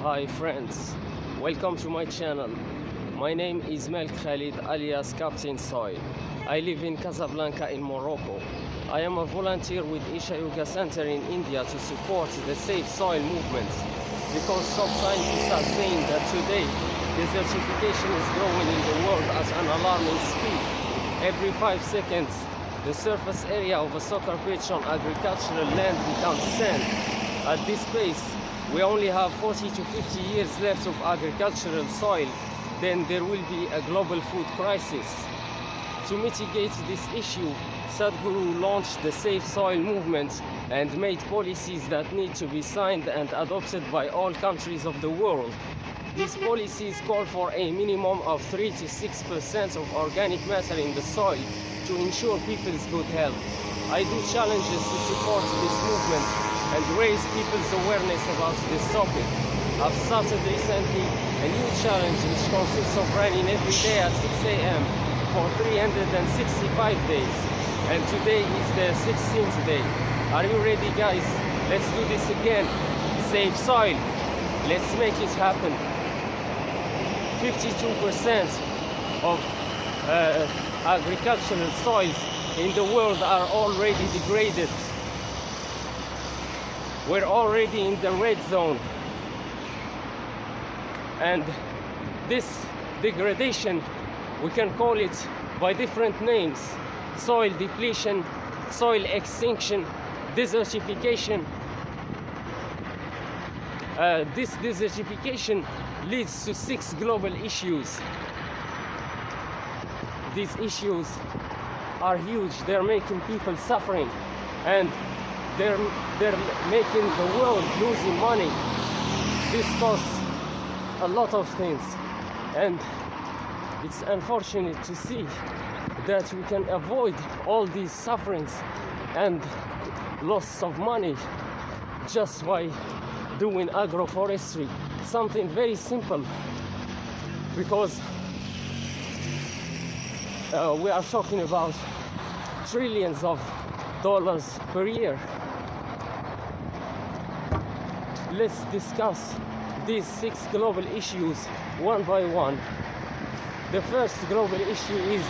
Hi friends, welcome to my channel. My name is Mel Khalid alias Captain Soil. I live in Casablanca in Morocco. I am a volunteer with Isha Yoga Center in India to support the safe soil movement because some scientists are saying that today desertification is growing in the world at an alarming speed. Every 5 seconds, the surface area of a soccer pitch on agricultural land becomes sand. At this pace, we only have 40 to 50 years left of agricultural soil, then there will be a global food crisis. To mitigate this issue, Sadhguru launched the Safe Soil movement and made policies that need to be signed and adopted by all countries of the world. These policies call for a minimum of 3 to 6% of organic matter in the soil to ensure people's good health. I do challenges to support this movement and raise people's awareness about this topic. I've started recently a new challenge which consists of running every day at 6 a.m. for 365 days. And today is the 16th day. Are you ready, guys? Let's do this again. Save soil. Let's make it happen. 52% of agricultural soils in the world are already degraded. We're already in the red zone. And this degradation, we can call it by different names: soil depletion, soil extinction, desertification. This desertification leads to 6 global issues. These issues are huge. They're making people suffering, and they're making the world losing money. This costs a lot of things, and it's unfortunate to see that we can avoid all these sufferings and loss of money just by doing agroforestry, something very simple, because we are talking about trillions of dollars per year. Let's discuss these 6 global issues one by one. The first global issue is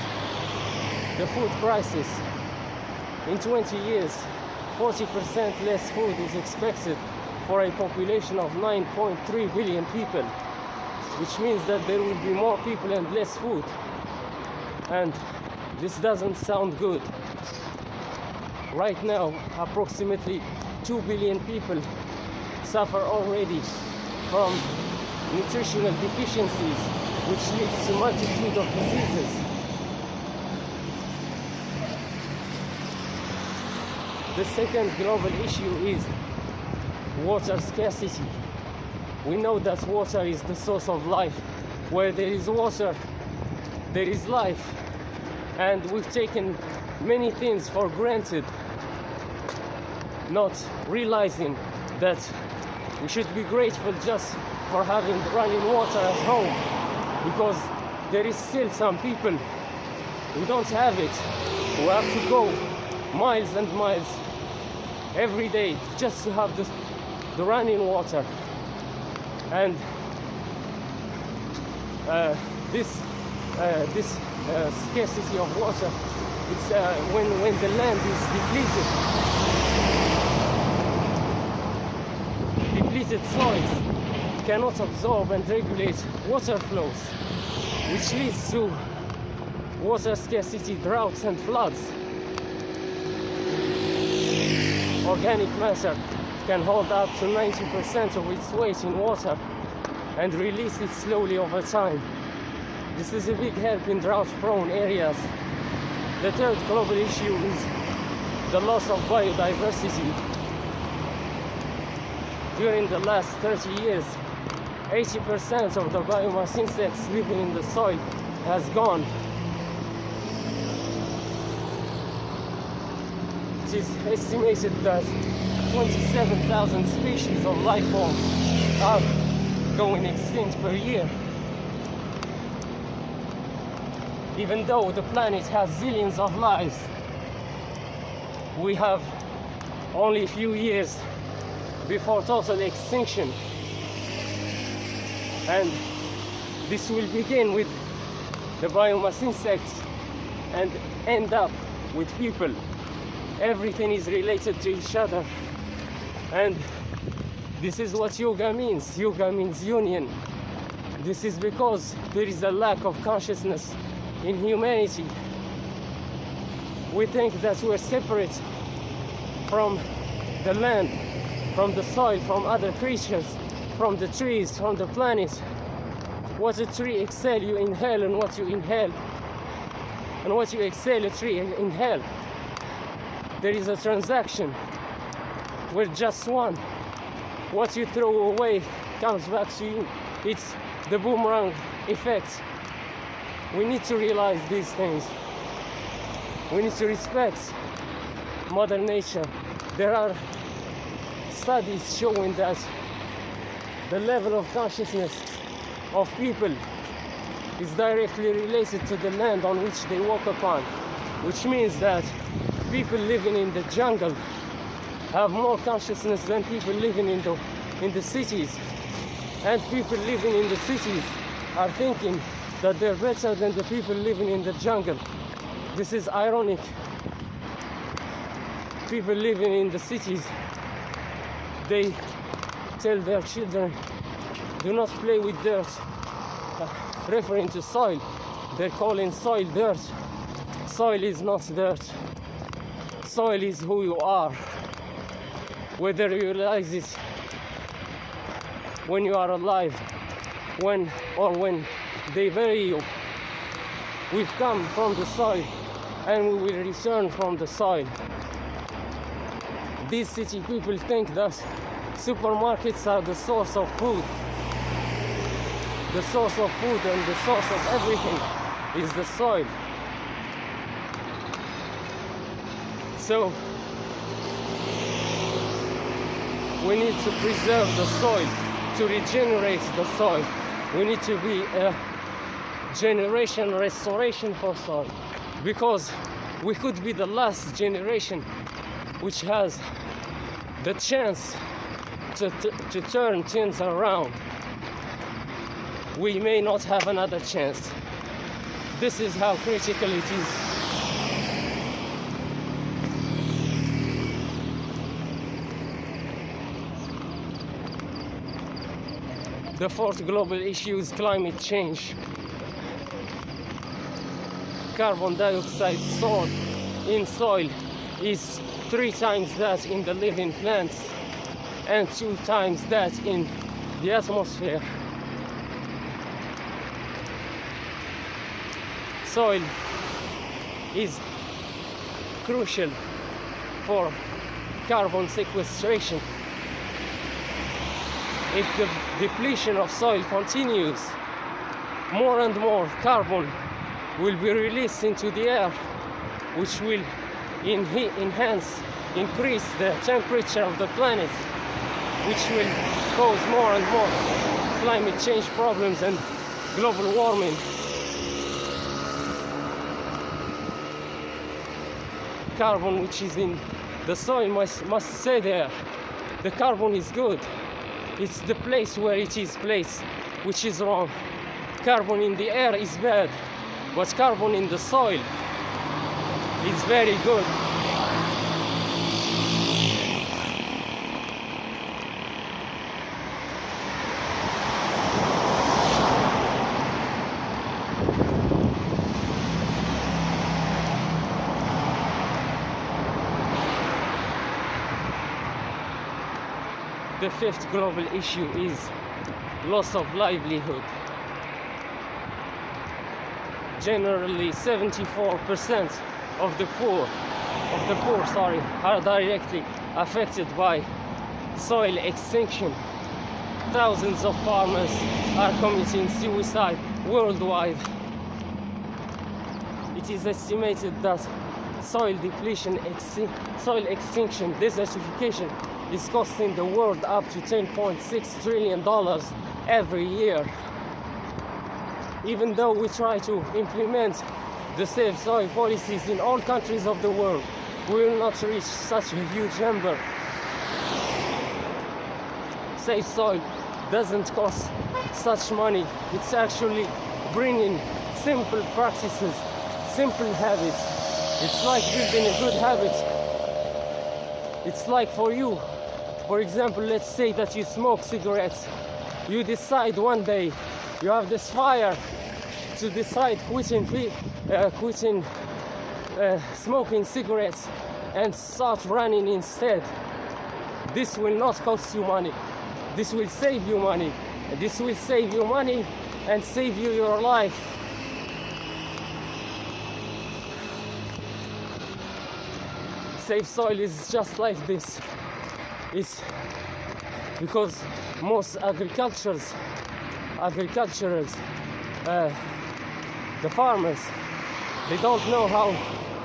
the food crisis. In 20 years, 40% less food is expected for a population of 9.3 billion people, which means that there will be more people and less food. And this doesn't sound good. Right now, approximately 2 billion people suffer already from nutritional deficiencies, which leads to a multitude of diseases. The second global issue is water scarcity. We know that water is the source of life. Where there is water, there is life. And we've taken many things for granted, not realizing that we should be grateful just for having running water at home, because there is still some people who don't have it, who have to go miles and miles every day just to have the running water. And this scarcity of water, it's when the land is depleted soils cannot absorb and regulate water flows, which leads to water scarcity, droughts and floods. Organic matter can hold up to 90% of its weight in water and release it slowly over time. This is a big help in drought-prone areas. The third global issue is the loss of biodiversity. During the last 30 years, 80% of the biomass insects living in the soil has gone. It is estimated that 27,000 species of life forms are going extinct per year. Even though the planet has zillions of lives, we have only a few years before total extinction. And this will begin with the biomass insects and end up with people. Everything is related to each other, and this is what yoga means. Yoga means union. This is because there is a lack of consciousness in humanity. We think that we're separate from the land, from the soil, from other creatures, from the trees, from the planet. What a tree exhales, you inhale, and what you inhale and what you exhale, a tree inhale. There is a transaction. We're just one. What you throw away comes back to you. It's the boomerang effect. We need to realize these things. We need to respect Mother Nature. There are studies showing that the level of consciousness of people is directly related to the land on which they walk upon, which means that people living in the jungle have more consciousness than people living in the cities, and people living in the cities are thinking that they're better than the people living in the jungle. This is ironic. People living in the cities, they tell their children, do not play with dirt, referring to soil. They're calling soil dirt. Soil is not dirt. Soil is who you are. Whether you realize it when you are alive, when they bury you. We've come from the soil and we will return from the soil. These city people think that supermarkets are the source of food. The source of food and the source of everything is the soil. So we need to preserve the soil, to regenerate the soil. We need to be a generation restoration for soil, because we could be the last generation which has the chance to turn things around. We may not have another chance. This is how critical it is. The fourth global issue is climate change. Carbon dioxide stored in soil is 3 times that in the living plants and 2 times that in the atmosphere. Soil is crucial for carbon sequestration. If the depletion of soil continues, more and more carbon will be released into the air, which will increase the temperature of the planet, which will cause more and more climate change problems and global warming. Carbon which is in the soil must stay there. The carbon is good. It's the place where it is placed which is wrong. Carbon in the air is bad, but carbon in the soil is very good. The fifth global issue is loss of livelihood. Generally, 74% of the poor are directly affected by soil extinction. Thousands of farmers are committing suicide worldwide. It is estimated that soil depletion, soil extinction, desertification is costing the world up to $10.6 trillion every year. Even though we try to implement the safe soil policies in all countries of the world, we will not reach such a huge number. Safe soil doesn't cost such money. It's actually bringing simple practices, simple habits. It's like building a good habit. It's like for you, for example, let's say that you smoke cigarettes. You decide one day, you have this fire to decide quitting smoking cigarettes and start running instead. This will not cost you money. This will save you money. This will save you money and save you your life. Save soil is just like this. It's because most agriculturals, the farmers, they don't know how,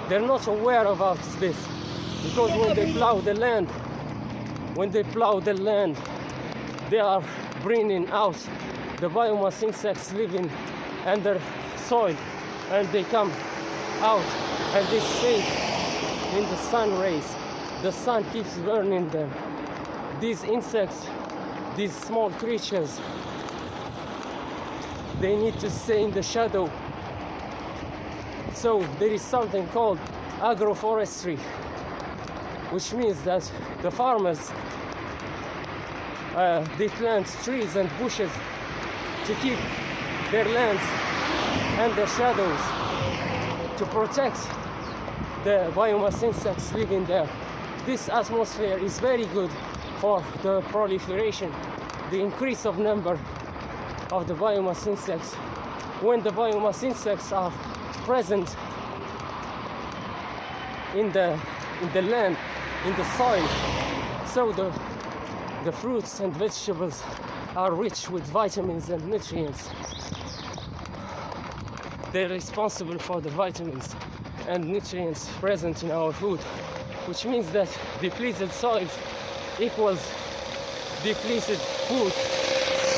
they're not aware about this. Because when they plow the land, they are bringing out the biomass insects living under soil, and they come out and they stay in the sun rays. The sun keeps burning them. These insects, these small creatures, they need to stay in the shadow. So there is something called agroforestry, which means that the farmers they plant trees and bushes to keep their lands and their shadows, to protect the biomass insects living there. This atmosphere is very good for the proliferation, the increase of number of the biomass insects. When the biomass insects are present in the land, in the soil, so the fruits and vegetables are rich with vitamins and nutrients. They're responsible for the vitamins and nutrients present in our food, which means that depleted soils equals depleted food.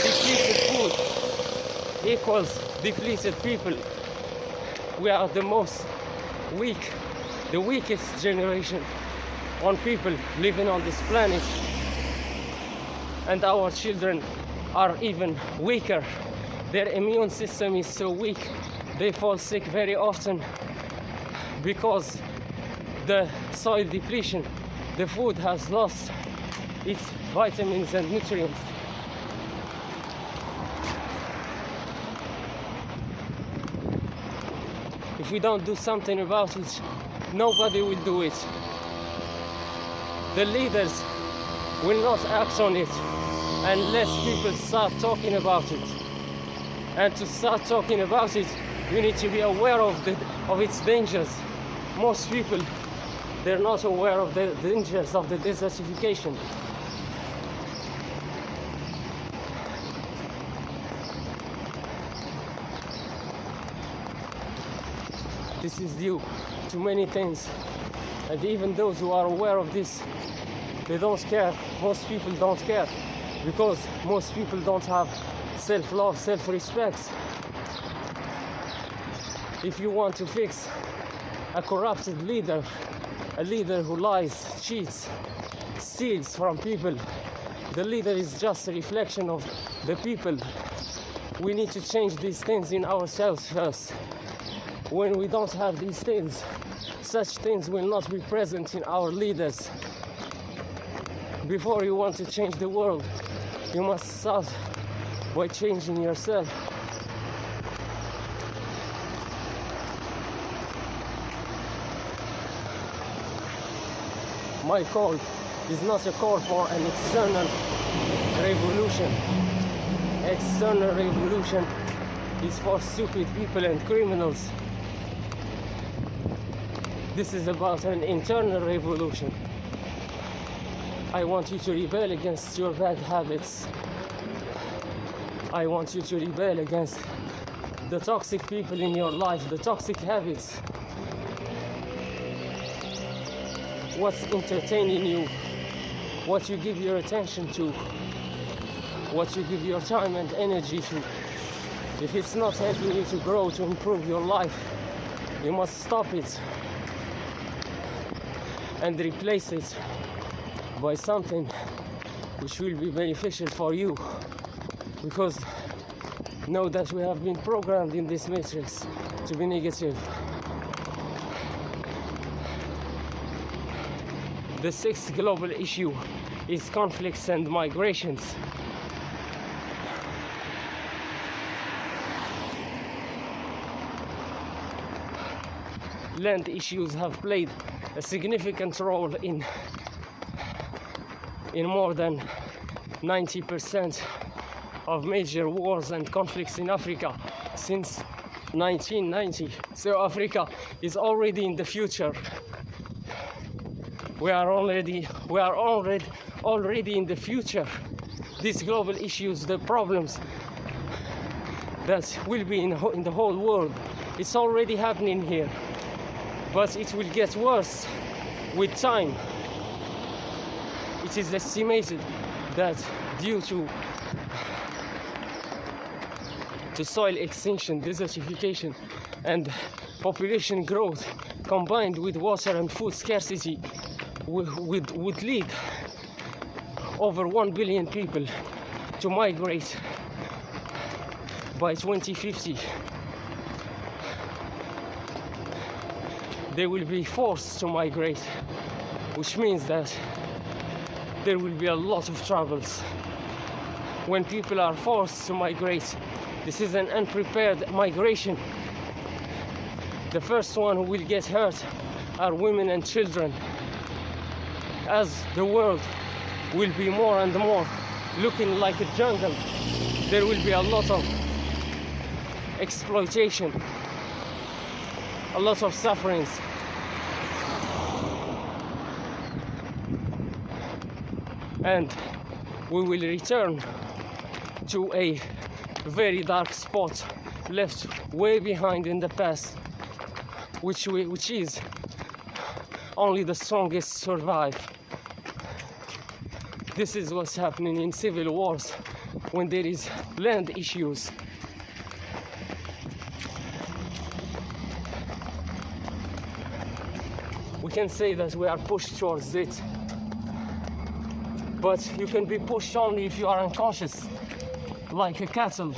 Depleted food equals depleted people. We are the most weak, the weakest generation on people living on this planet, and our children are even weaker. Their immune system is so weak, they fall sick very often because the soil depletion, the food has lost its vitamins and nutrients. If we don't do something about it, nobody will do it. The leaders will not act on it unless people start talking about it. And to start talking about it, you need to be aware of its dangers. Most people, they're not aware of the dangers of the desertification. This is due to many things, and even those who are aware of this, they don't care. Most people don't care because most people don't have self-love, self-respect. If you want to fix a corrupted leader, a leader who lies, cheats, steals from people, the leader is just a reflection of the people. We need to change these things in ourselves first. When we don't have these things, such things will not be present in our leaders. Before you want to change the world, you must start by changing yourself. My call is not a call for an external revolution. External revolution is for stupid people and criminals. This is about an internal revolution. I want you to rebel against your bad habits. I want you to rebel against the toxic people in your life, the toxic habits. What's entertaining you, what you give your attention to, what you give your time and energy to. If it's not helping you to grow, to improve your life, you must stop it and replace it by something which will be beneficial for you, because know that we have been programmed in this matrix to be negative. The sixth global issue is conflicts and migrations. Land issues have played a significant role in more than 90% of major wars and conflicts in Africa since 1990. So Africa is already in the future. We are already in the future. These global issues, the problems that will be in the whole world, it's already happening here, but it will get worse with time. It is estimated that due to soil extinction, desertification, and population growth combined with water and food scarcity would lead over 1 billion people to migrate by 2050. They will be forced to migrate, which means that there will be a lot of troubles. When people are forced to migrate, this is an unprepared migration. The first one who will get hurt are women and children, as the world will be more and more looking like a jungle. There will be a lot of exploitation, a lot of sufferings. And we will return to a very dark spot left way behind in the past, which is only the strongest survive. This is what's happening in civil wars when there is land issues. We can say that we are pushed towards it, but you can be pushed only if you are unconscious, like a cattle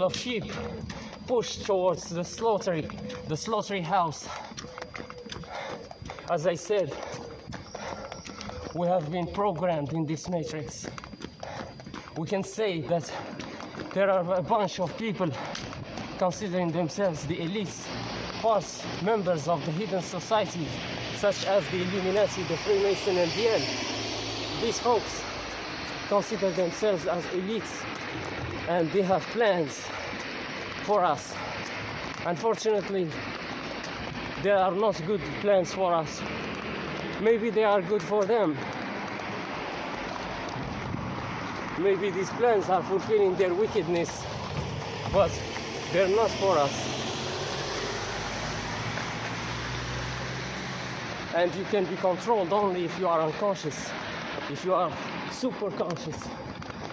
of sheep pushed towards the slaughterhouse. As I said, we have been programmed in this matrix. We can say that there are a bunch of people considering themselves the elites, past members of the hidden societies, such as the Illuminati, the Freemason, and the L. These folks consider themselves as elites, and they have plans for us. Unfortunately, they are not good plans for us. Maybe they are good for them. Maybe these plans are fulfilling their wickedness, but they're not for us. And you can be controlled only if you are unconscious, if you are super conscious,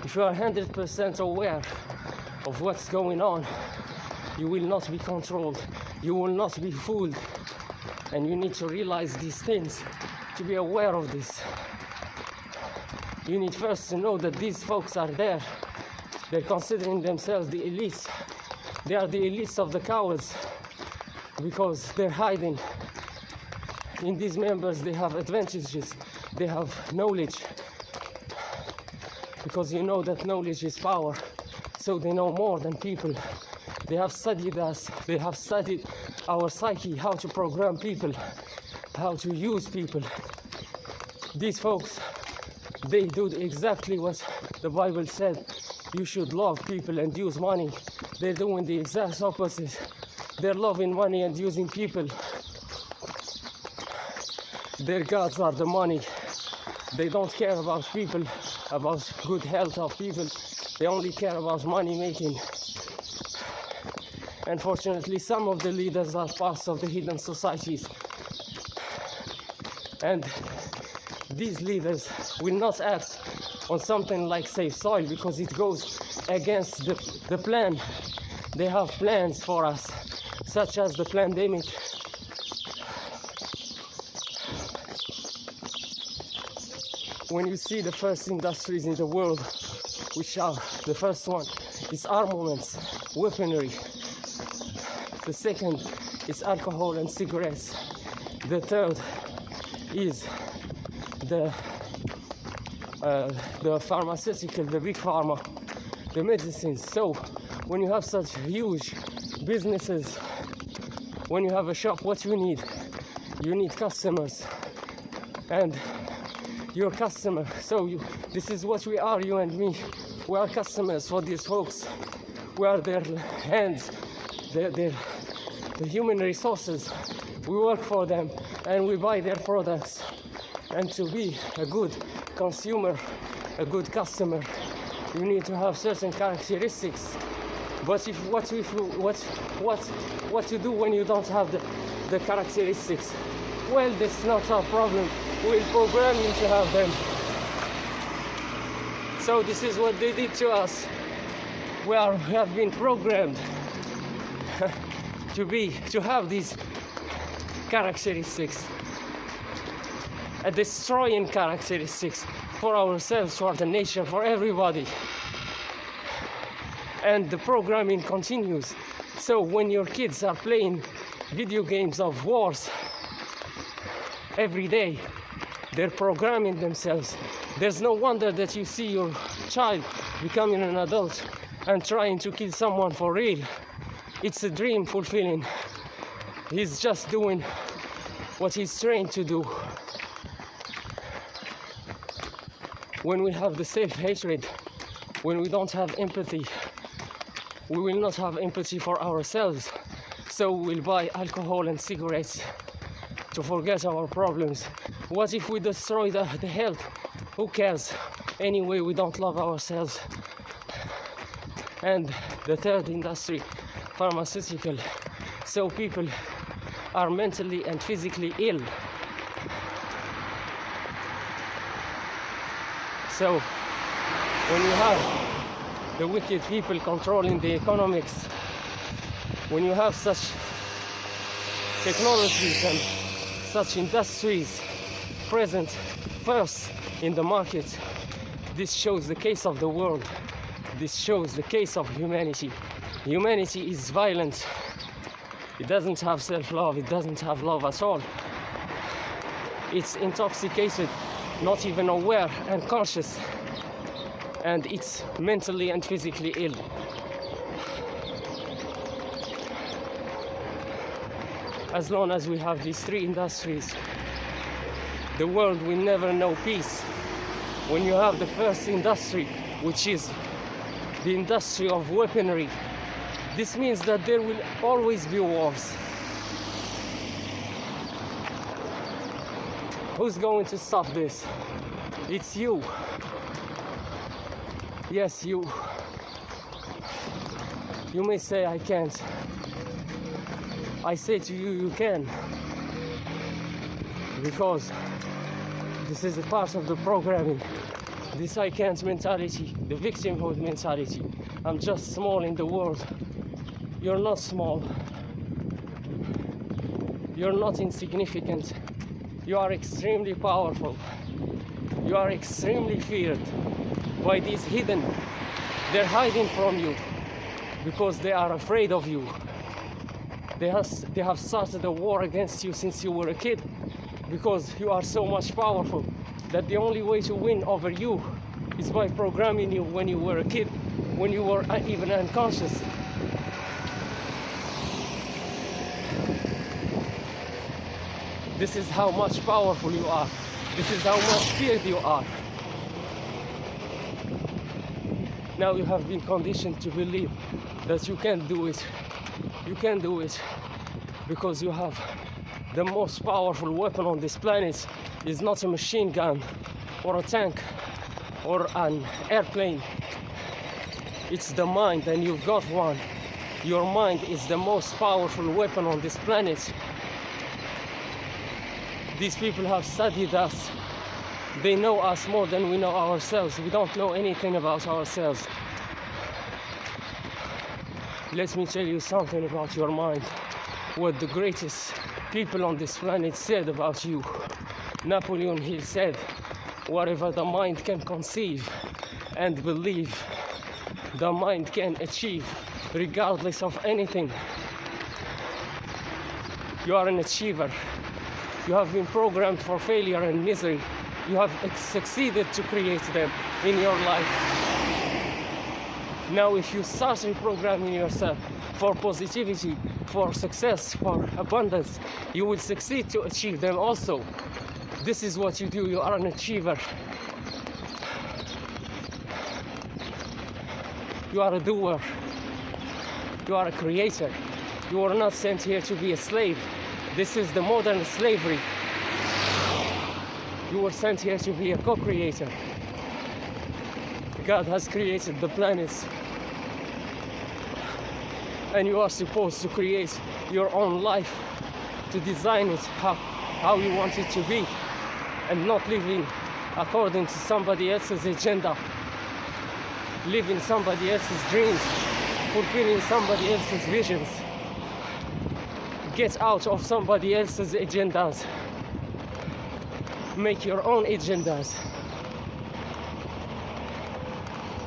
if you are 100% aware of what's going on. You will not be controlled, you will not be fooled, and you need to realize these things to be aware of this. You need first to know that these folks are there. They're considering themselves the elites. They are the elites of the cowards because they're hiding. In these members, they have advantages, they have knowledge, because you know that knowledge is power, so they know more than people. They have studied us, they have studied our psyche, how to program people, how to use people. These folks, they do exactly what the Bible said. You should love people and use money. They're doing the exact opposite. They're loving money and using people. Their gods are the money. They don't care about people, about good health of people. They only care about money making. Unfortunately, some of the leaders are parts of the hidden societies. And these leaders will not act on something like Save Soil because it goes against the plan. They have plans for us, such as the pandemic. when you see the first industries in the world, which are, the first one is armaments, weaponry. The second is alcohol and cigarettes. The third is the pharmaceutical, the big pharma, the medicines. So when you have such huge businesses, when you have a shop, what you need customers, and your customer. So this is what we are, you and me. We are customers for these folks. We are their hands, the human resources. We work for them and we buy their products. And to be a good consumer, a good customer, you need to have certain characteristics. But what to do when you don't have the characteristics? Well, that's not our problem. We'll program you to have them. So this is what they did to us. We have been programmed to have these characteristics, a destroying characteristics for ourselves, for the nation, for everybody. And the programming continues. So when your kids are playing video games of wars every day, they're programming themselves. There's no wonder that you see your child becoming an adult and trying to kill someone for real. It's a dream fulfilling. He's just doing what he's trained to do. When we have the self-hatred, when we don't have empathy, we will not have empathy for ourselves. So we'll buy alcohol and cigarettes to forget our problems. What if we destroy the health? Who cares? Anyway, we don't love ourselves. And the third industry, pharmaceutical. So people are mentally and physically ill. So when you have the wicked people controlling the economics, when you have such technologies and such industries present first in the market, this shows the case of the world. This shows the case of humanity. Humanity is violent. It doesn't have self-love. It doesn't have love at all. It's intoxicated, not even aware and conscious. And it's mentally and physically ill. As long as we have these three industries, the world will never know peace. When you have the first industry, which is the industry of weaponry, this means that there will always be wars. Who's going to stop this? It's you. Yes, you. You may say I can't. I say to you, you can. Because this is a part of the programming. This I can't mentality, the victimhood mentality. I'm just small in the world. You're not small. You're not insignificant. You are extremely powerful. You are extremely feared by these hidden. They're hiding from you because they are afraid of you. They have started a war against you since you were a kid because you are so much powerful that the only way to win over you is by programming you when you were a kid, when you were even unconscious. This is how much powerful you are. This is how much feared you are. Now you have been conditioned to believe that you can't do it. You can do it because you have the most powerful weapon on this planet. Is not a machine gun or a tank or an airplane. It's the mind, and you've got one. Your mind is the most powerful weapon on this planet. These people have studied us. They know us more than we know ourselves. We don't know anything about ourselves. Let me tell you something about your mind. What the greatest people on this planet said about you. Napoleon Hill said, whatever the mind can conceive and believe, the mind can achieve regardless of anything. You are an achiever. You have been programmed for failure and misery. You have succeeded to create them in your life. Now if you start reprogramming yourself for positivity, for success, for abundance, you will succeed to achieve them also. This is what you do. You are an achiever. You are a doer. You are a creator. You are not sent here to be a slave. This is the modern slavery. You were sent here to be a co-creator. God has created the planets, and you are supposed to create your own life, to design it how you want it to be, and not living according to somebody else's agenda, living somebody else's dreams, fulfilling somebody else's visions. Get out of somebody else's agendas. Make your own agendas.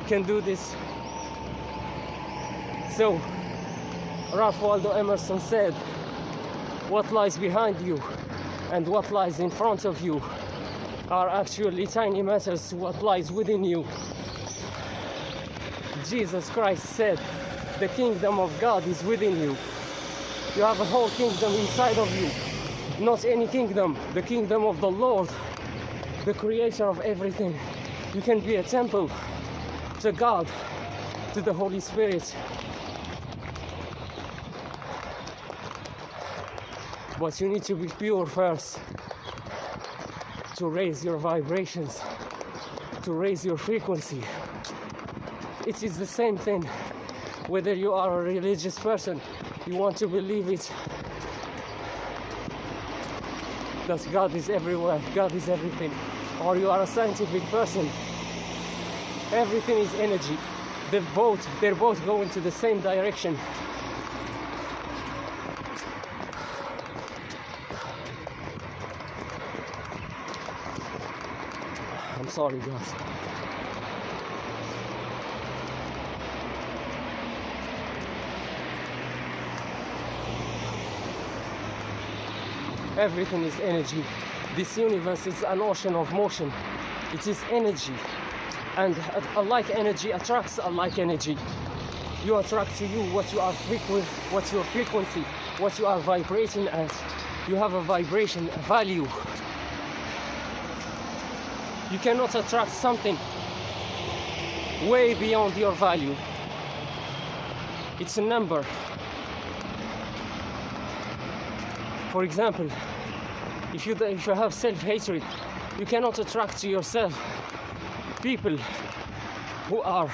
You can do this. So, Ralph Waldo Emerson said, what lies behind you and what lies in front of you are actually tiny matters to what lies within you. Jesus Christ said, the kingdom of God is within you. You have a whole kingdom inside of you. Not any kingdom, the kingdom of the Lord, the creator of everything. You can be a temple to God, to the Holy Spirit. But you need to be pure first, to raise your vibrations, to raise your frequency. It is the same thing whether you are a religious person, you want to believe it, that God is everywhere, God is everything, or you are a scientific person. Everything is energy. They're both going to the same direction. I'm sorry, guys. Everything is energy. This universe is an ocean of motion. It is energy. And a like energy attracts a like energy. You attract to you what you are what's your frequency, what you are vibrating at. You have a vibration, a value. You cannot attract something way beyond your value. It's a number. For example, if you have self-hatred, you cannot attract to yourself people who are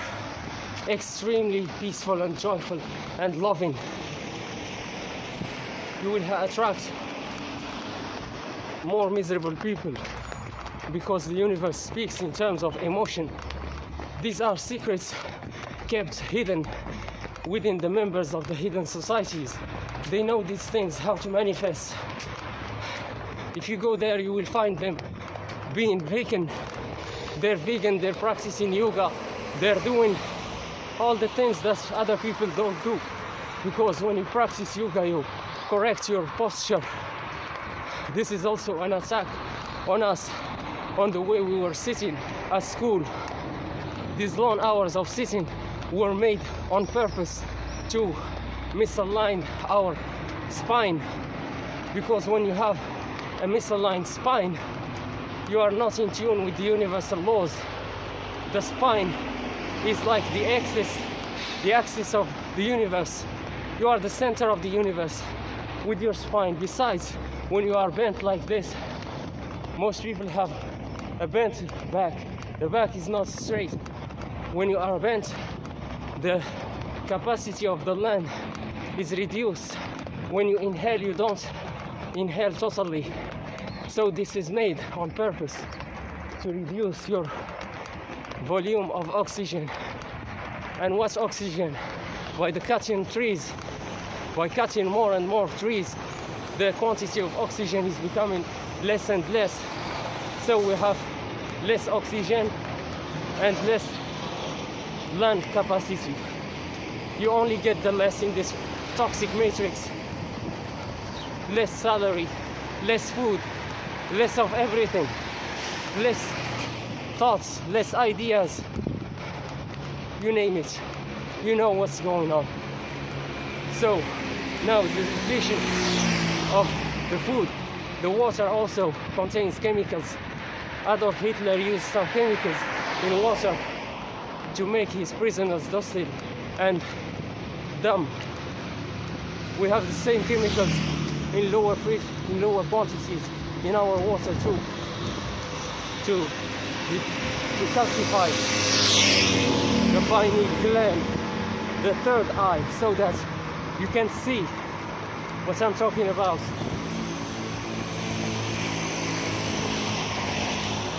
extremely peaceful and joyful and loving. You will attract more miserable people, because the universe speaks in terms of emotion. These are secrets kept hidden within the members of the hidden societies. They know these things, how to manifest. If you go there, you will find them being vegan. They're vegan, they're practicing yoga, they're doing all the things that other people don't do. Because when you practice yoga, you correct your posture. This is also an attack on us, on the way we were sitting at school. These long hours of sitting were made on purpose to misalign our spine, because when you have a misaligned spine, you are not in tune with the universal laws. The spine is like the axis of the universe. You are the center of the universe with your spine. Besides, when you are bent like this, most people have a bent back. The back is not straight. When you are bent, the capacity of the land is reduced. When you inhale, you don't inhale totally. So this is made on purpose to reduce your volume of oxygen. And what's oxygen? By the cutting trees, by cutting more and more trees, the quantity of oxygen is becoming less and less. So we have less oxygen, and less land capacity. You only get the less in this toxic matrix. Less salary, less food, less of everything, less thoughts, less ideas. You name it. You know what's going on. So now the depletion of the food. The water also contains chemicals. Adolf Hitler used some chemicals in water to make his prisoners docile and dumb. We have the same chemicals in lower quantities in our water too, to calcify the pineal gland, the third eye, so that you can see what I'm talking about,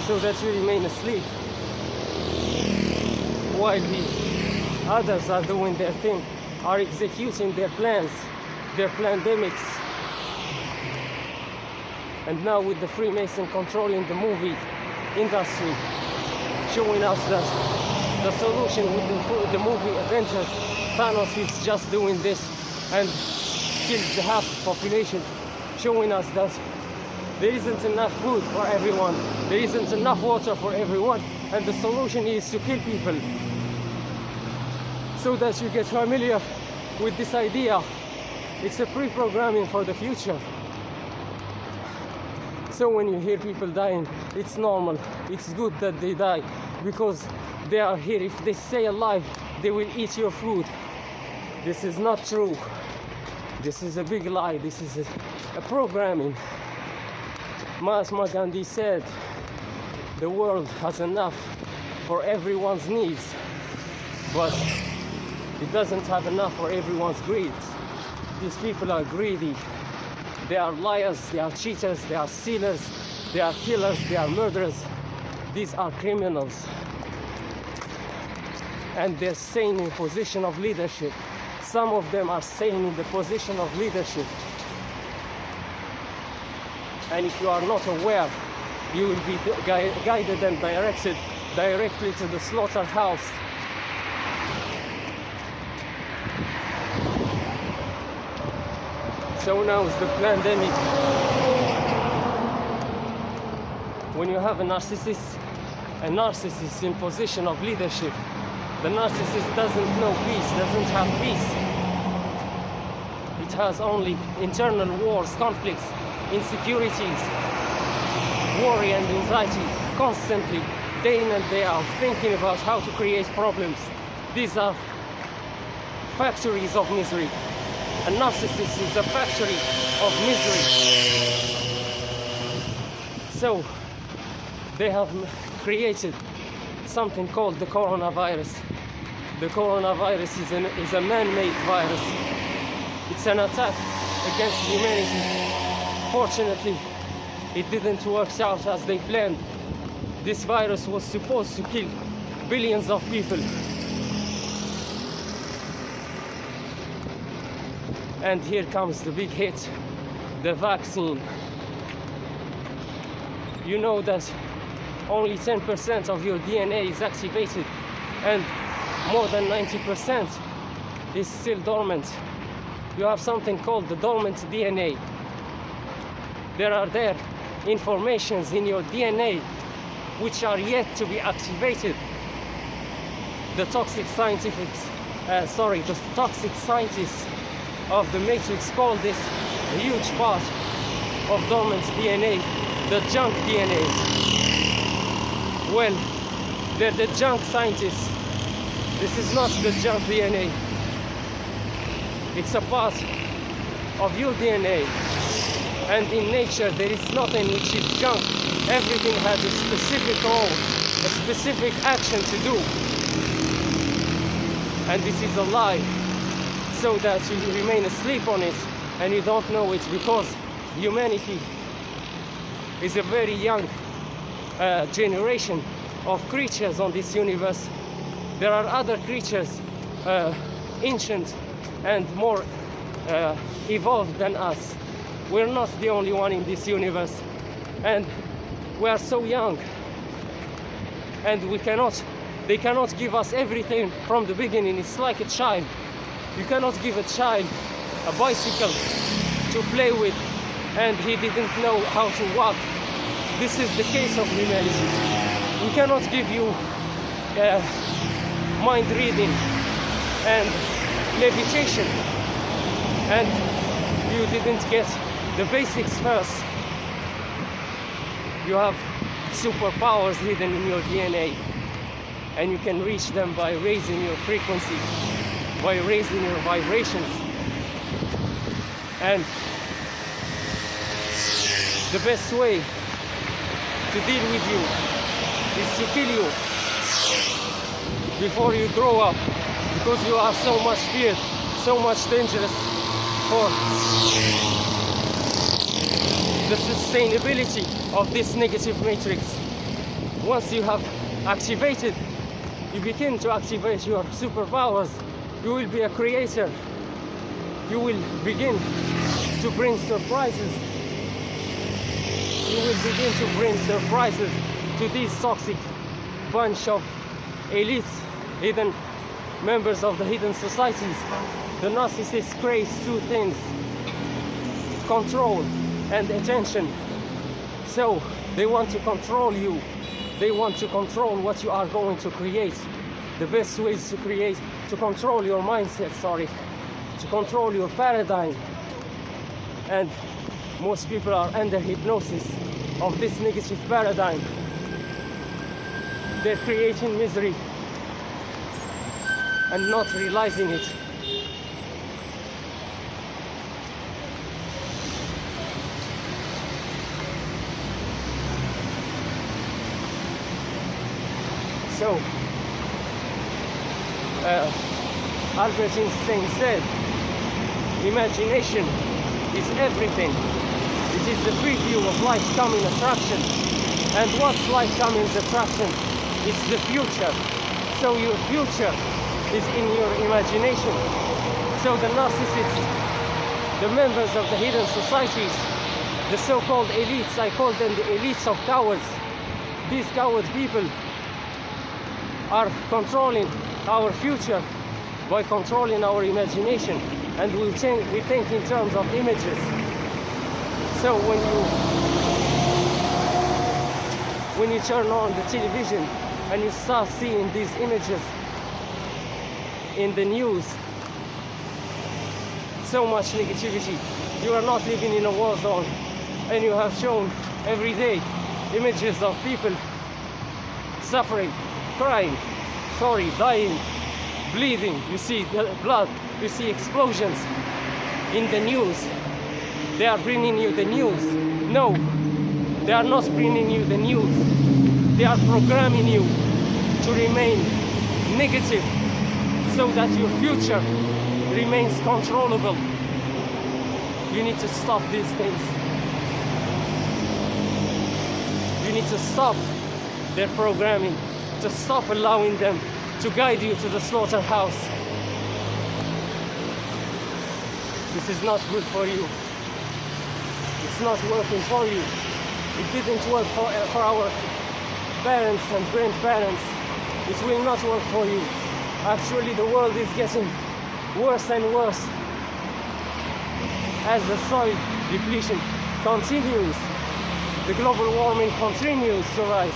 so that you remain asleep while the others are doing their thing, are executing their plans, their pandemics. And now with the Freemason controlling the movie industry, showing us that the solution with the movie Avengers, Thanos is just doing this and kills the half population, showing us that there isn't enough food for everyone, there isn't enough water for everyone, and the solution is to kill people. So that you get familiar with this idea. It's a pre-programming for the future. So when you hear people dying, it's normal, it's good that they die, because they are here. If they stay alive, they will eat your food. This is not true. This is a big lie. This is a programming. Mahatma Gandhi said the world has enough for everyone's needs, but it doesn't have enough for everyone's greed. These people are greedy. They are liars, they are cheaters, they are stealers, they are killers, they are murderers. These are criminals. And they're staying in position of leadership. Some of them are staying in the position of leadership. And if you are not aware, you will be guided and directed directly to the slaughterhouse. So now is the pandemic. When you have a narcissist in position of leadership, the narcissist doesn't know peace, doesn't have peace. It has only internal wars, conflicts, insecurities, worry and anxiety, constantly, day in and day out, thinking about how to create problems. These are factories of misery. A narcissist is a factory of misery. So they have created something called the coronavirus. The coronavirus is a man-made virus. It's an attack against humanity. Fortunately, it didn't work out as they planned. This virus was supposed to kill billions of people. And here comes the big hit, the vaccine. You know that only 10% of your DNA is activated and more than 90% is still dormant. You have something called the dormant DNA. There are informations in your DNA which are yet to be activated. The toxic scientists of the matrix call this a huge part of dormant DNA, the junk DNA. Well, they're the junk scientists. This is not the junk DNA. It's a part of your DNA. And in nature, there is nothing which is junk. Everything has a specific role, a specific action to do. And this is a lie, so that you remain asleep on it and you don't know it, because humanity is a very young generation of creatures on this universe. There are other creatures, ancient and more evolved than us. We're not the only one in this universe, and we are so young. and they cannot give us everything from the beginning. It's like a child. You cannot give a child a bicycle to play with and he didn't know how to walk. This is the case of humanity. We cannot give you mind reading and levitation and you didn't get the basics first. You have superpowers hidden in your DNA and you can reach them by raising your frequency, by raising your vibrations. And the best way to deal with you is to kill you before you grow up, because you are so much feared, so much dangerous for the sustainability of this negative matrix. Once you have activated, you begin to activate your superpowers, you will be a creator. You will begin to bring surprises. You will begin to bring surprises to this toxic bunch of elites, hidden members of the hidden societies. The narcissist craves two things: control and attention. So they want to control you. They want to control what you are going to create. The best way is to control your mindset, to control your paradigm. And most people are under hypnosis of this negative paradigm. They're creating misery and not realizing it. So, Albert Einstein said, imagination is everything. It is the preview of life's coming attraction. And what's life's coming attraction? It's the future. So your future is in your imagination. So the narcissists, the members of the hidden societies, the so-called elites, I call them the elites of cowards. These coward people are controlling our future by controlling our imagination, and we think in terms of images. So when you turn on the television and you start seeing these images in the news, so much negativity, you are not living in a war zone, and you have shown every day images of people suffering, crying, dying, bleeding. You see the blood, you see explosions in the news. They are bringing you the news. No, they are not bringing you the news. They are programming you to remain negative so that your future remains controllable. You need to stop these things. You need to stop their programming, to stop allowing them to guide you to the slaughterhouse. This is not good for you. It's not working for you. It didn't work for our parents and grandparents. It will not work for you. Actually, the world is getting worse and worse as the soil depletion continues. The global warming continues to rise.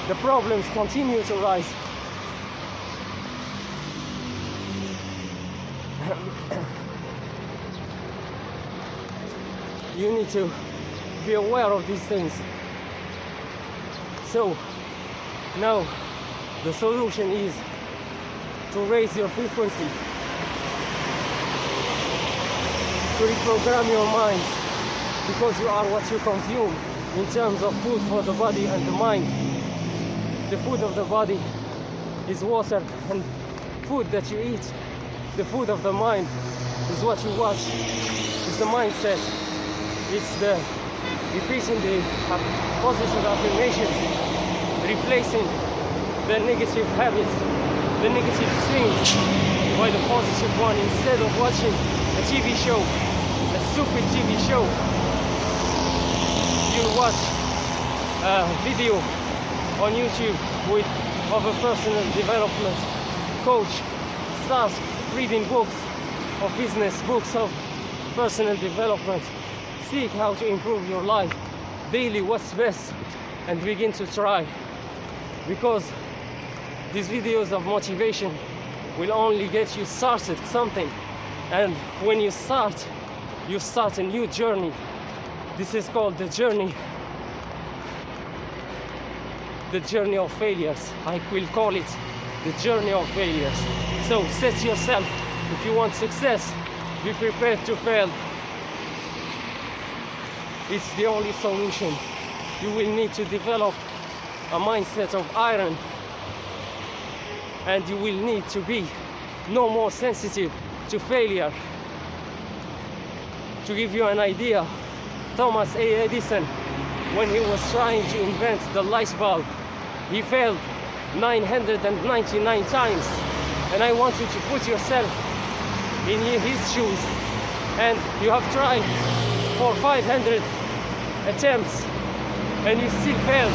The problems continue to rise. You need to be aware of these things. So now the solution is to raise your frequency, to reprogram your minds, because you are what you consume in terms of food for the body and the mind. The food of the body is water and food that you eat. The food of the mind is what you watch, is the mindset. It's the repeating the positive affirmations, replacing the negative habits, the negative things by the positive one. Instead of watching a TV show, a stupid TV show, you watch a video on YouTube with of a personal development coach. Start reading books of business, books of personal development. Seek how to improve your life daily, what's best, and begin to try. Because these videos of motivation will only get you started something, and when you start a new journey. This is called the journey of failures. I will call it the journey of failures. So set yourself, if you want success, be prepared to fail. It's the only solution. You will need to develop a mindset of iron, and you will need to be no more sensitive to failure. To give you an idea, Thomas A. Edison, when he was trying to invent the light bulb, he failed 999 times. And I want you to put yourself in his shoes, and you have tried for 500 attempts and you still failed.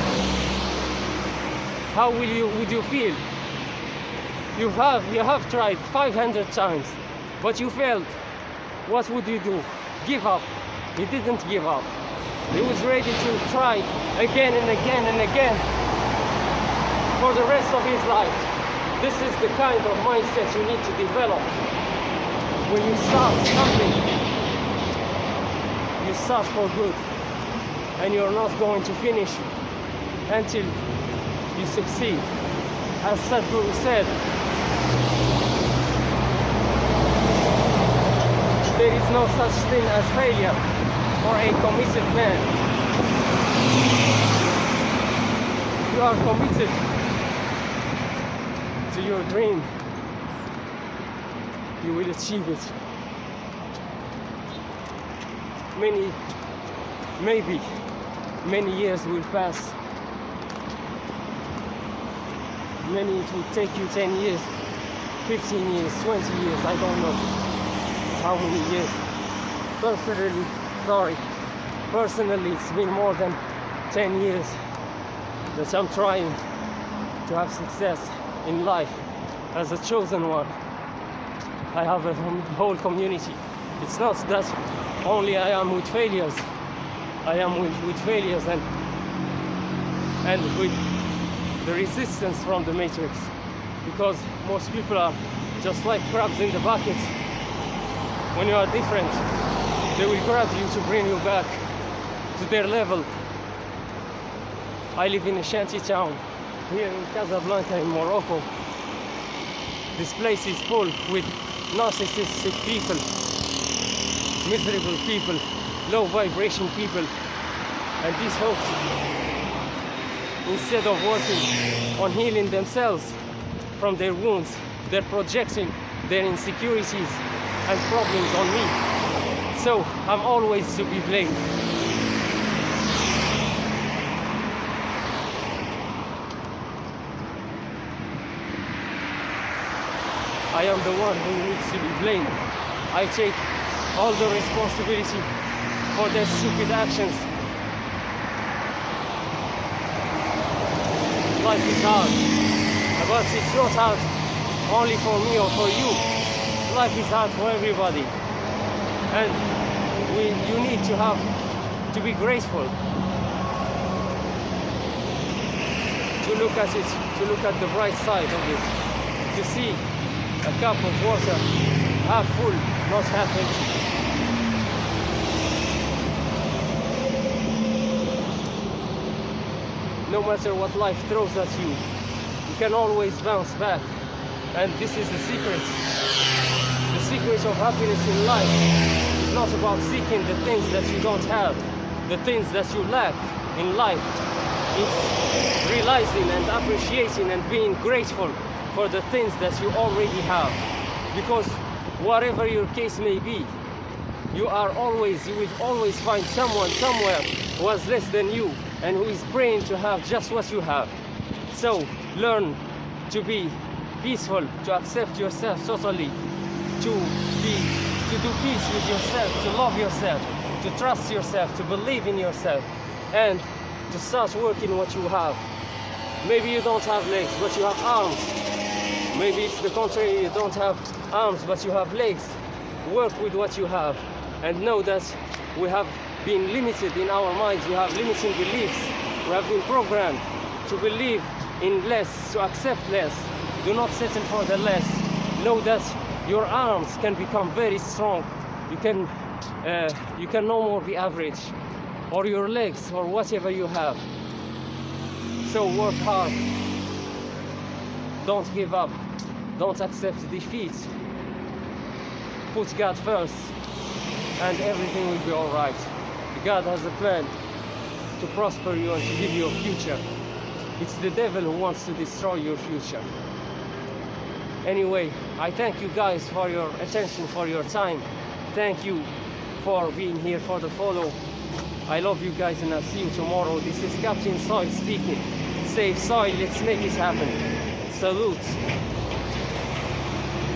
How would you feel? You have tried 500 times, but you failed. What would you do? Give up. He didn't give up. He was ready to try again and again and again for the rest of his life. This is the kind of mindset you need to develop. When you start something, you start for good, and you're not going to finish until you succeed. As sadhguru said, there is no such thing as failure for a committed man. If you are committed to your dream, you will achieve it. Maybe many years will pass. Maybe it will take you 10 years, 15 years, 20 years, I don't know how many years. Personally, it's been more than 10 years that I'm trying to have success in life as a chosen one. I have a whole community. It's not that only I am with failures. I am with failures and with the resistance from the matrix, because most people are just like crabs in the bucket. When you are different, they will grab you to bring you back to their level. I live in a shanty town here in Casablanca in Morocco. This place is full with narcissistic people, miserable people, low vibration people, and these folks, instead of working on healing themselves from their wounds, they're projecting their insecurities and problems on me. So I'm always to be blamed. I am the one who needs to be blamed. I take all the responsibility for their stupid actions. Life is hard, but it's not hard only for me or for you. Life is hard for everybody, and you need to be grateful, to look at it, to look at the bright side of it, to see a cup of water half full, not half empty. No matter what life throws at you, you can always bounce back. And this is the secret. The secret of happiness in life is not about seeking the things that you don't have, the things that you lack in life. It's realizing and appreciating and being grateful for the things that you already have. Because whatever your case may be, you will always find someone somewhere who has less than you and who is praying to have just what you have. So learn to be peaceful, to accept yourself totally, to do peace with yourself, to love yourself, to trust yourself, to believe in yourself, and to start working what you have. Maybe you don't have legs, but you have arms. Maybe it's the contrary, you don't have arms, but you have legs. Work with what you have and know that we have been limited in our minds. We have limiting beliefs. We have been programmed to believe in less, to accept less. Do not settle for the less. Know that your arms can become very strong. You can no more be average, or your legs, or whatever you have. So work hard. Don't give up. Don't accept defeat. Put God first, and everything will be all right. God has a plan to prosper you and to give you a future. It's the devil who wants to destroy your future. Anyway, I thank you guys for your attention, for your time. Thank you for being here, for the follow. I love you guys, and I'll see you tomorrow. This is Captain Soil speaking. Save soil, let's make it happen. Salute.